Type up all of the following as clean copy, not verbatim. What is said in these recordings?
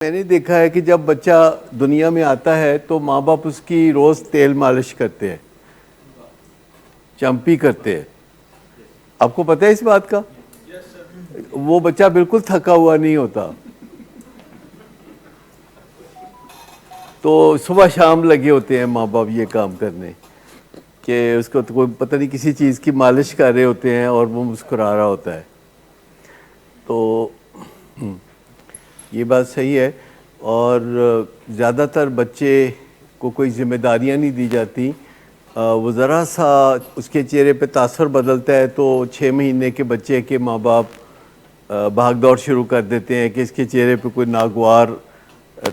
میں نے دیکھا ہے کہ جب بچہ دنیا میں آتا ہے تو ماں باپ اس کی روز تیل مالش کرتے ہیں، چمپی کرتے ہیں۔ آپ کو پتہ ہے اس بات کا؟ وہ بچہ بالکل تھکا ہوا نہیں ہوتا، تو صبح شام لگے ہوتے ہیں ماں باپ یہ کام کرنے کہ اس کو تو کوئی پتہ نہیں کسی چیز کی مالش کر رہے ہوتے ہیں اور وہ مسکرا رہا ہوتا ہے۔ تو یہ بات صحیح ہے، اور زیادہ تر بچے کو کوئی ذمہ داریاں نہیں دی جاتی، وہ ذرا سا اس کے چہرے پہ تاثر بدلتا ہے تو 6 مہینے کے بچے کے ماں باپ بھاگ دوڑ شروع کر دیتے ہیں کہ اس کے چہرے پہ کوئی ناگوار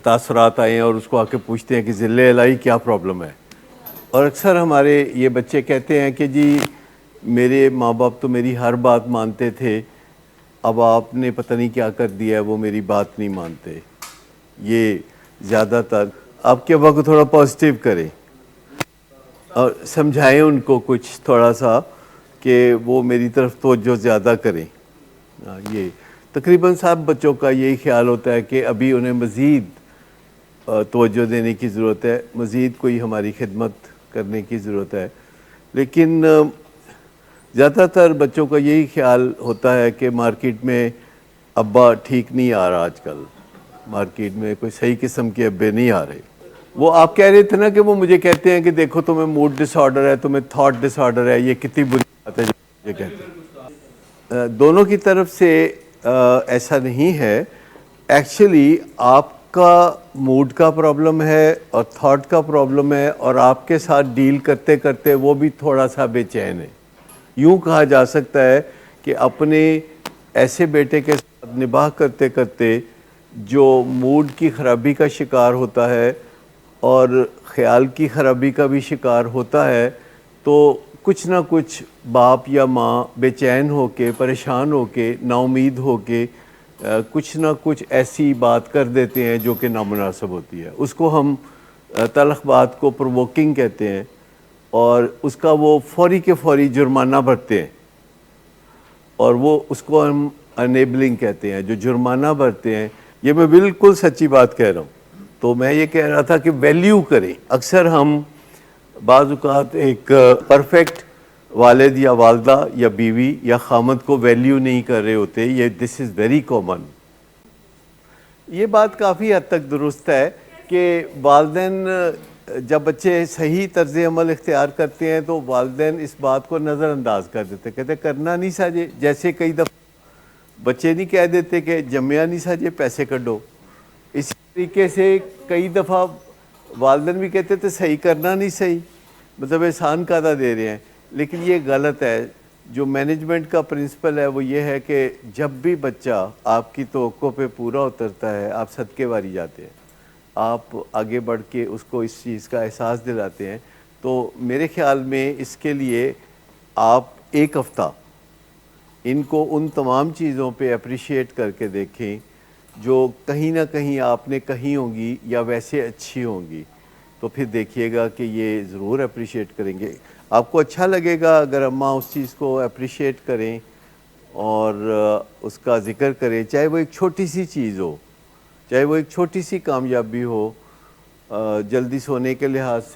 تاثرات آئے ہیں، اور اس کو آ کے پوچھتے ہیں کہ ذلِ الہی کیا پرابلم ہے۔ اور اکثر ہمارے یہ بچے کہتے ہیں کہ جی میرے ماں باپ تو میری ہر بات مانتے تھے، اب آپ نے پتہ نہیں کیا کر دیا ہے، وہ میری بات نہیں مانتے۔ یہ زیادہ تر آپ کے ابا کو تھوڑا پازیٹیو کریں اور سمجھائیں ان کو کچھ تھوڑا سا کہ وہ میری طرف توجہ زیادہ کریں۔ یہ تقریباً سب بچوں کا یہی خیال ہوتا ہے کہ ابھی انہیں مزید توجہ دینے کی ضرورت ہے، مزید کوئی ہماری خدمت کرنے کی ضرورت ہے، لیکن زیادہ تر بچوں کا یہی خیال ہوتا ہے کہ مارکیٹ میں ابا ٹھیک نہیں آ رہا، آج کل مارکیٹ میں کوئی صحیح قسم کے ابے نہیں آ رہے۔ وہ آپ کہہ رہے تھے نا کہ وہ مجھے کہتے ہیں کہ دیکھو تمہیں موڈ ڈس آرڈر ہے، تمہیں تھاٹ ڈس آرڈر ہے، یہ کتنی بری بات ہے جو مجھے کہتے ہیں۔ دونوں کی طرف سے ایسا نہیں ہے، ایکچولی آپ کا موڈ کا پرابلم ہے اور تھاٹ کا پرابلم ہے، اور آپ کے ساتھ ڈیل کرتے کرتے وہ بھی تھوڑا سا بے چین ہے۔ یوں کہا جا سکتا ہے کہ اپنے ایسے بیٹے کے ساتھ نباہ کرتے کرتے جو موڈ کی خرابی کا شکار ہوتا ہے اور خیال کی خرابی کا بھی شکار ہوتا ہے، تو کچھ نہ کچھ باپ یا ماں بے چین ہو کے، پریشان ہو کے، نا امید ہو کے کچھ نہ کچھ ایسی بات کر دیتے ہیں جو کہ نامناسب ہوتی ہے۔ اس کو ہم تلخ بات کو پرووکنگ کہتے ہیں، اور اس کا وہ فوری کے فوری جرمانہ بھرتے ہیں، اور وہ اس کو ہم انیبلنگ کہتے ہیں، جو جرمانہ بھرتے ہیں۔ یہ میں بالکل سچی بات کہہ رہا ہوں۔ تو میں یہ کہہ رہا تھا کہ ویلیو کریں۔ اکثر ہم بعض اوقات ایک پرفیکٹ والد یا والدہ یا بیوی یا خامد کو ویلیو نہیں کر رہے ہوتے، یہ دس از ویری کامن۔ یہ بات کافی حد تک درست ہے کہ والدین جب بچے صحیح طرز عمل اختیار کرتے ہیں تو والدین اس بات کو نظر انداز کر دیتے، کہتے کرنا نہیں ساجے۔ جیسے کئی دفعہ بچے نہیں کہہ دیتے کہ جمیا نہیں ساجے پیسے کڈو، اسی طریقے سے کئی دفعہ والدین بھی کہتے تھے صحیح کرنا نہیں صحیح، مطلب احسان کا ادا دے رہے ہیں، لیکن یہ غلط ہے۔ جو مینجمنٹ کا پرنسپل ہے وہ یہ ہے کہ جب بھی بچہ آپ کی توقع پہ پورا اترتا ہے، آپ صدقے واری جاتے ہیں، آپ آگے بڑھ کے اس کو اس چیز کا احساس دلاتے ہیں۔ تو میرے خیال میں اس کے لیے آپ ایک ہفتہ ان کو ان تمام چیزوں پہ اپریشیٹ کر کے دیکھیں جو کہیں نہ کہیں آپ نے کہی ہوں گی یا ویسے اچھی ہوں گی، تو پھر دیکھیے گا کہ یہ ضرور اپریشیٹ کریں گے۔ آپ کو اچھا لگے گا اگر اماں اس چیز کو اپریشیٹ کریں اور اس کا ذکر کریں، چاہے وہ ایک چھوٹی سی چیز ہو، چاہے وہ ایک چھوٹی سی کامیابی ہو، جلدی سونے کے لحاظ سے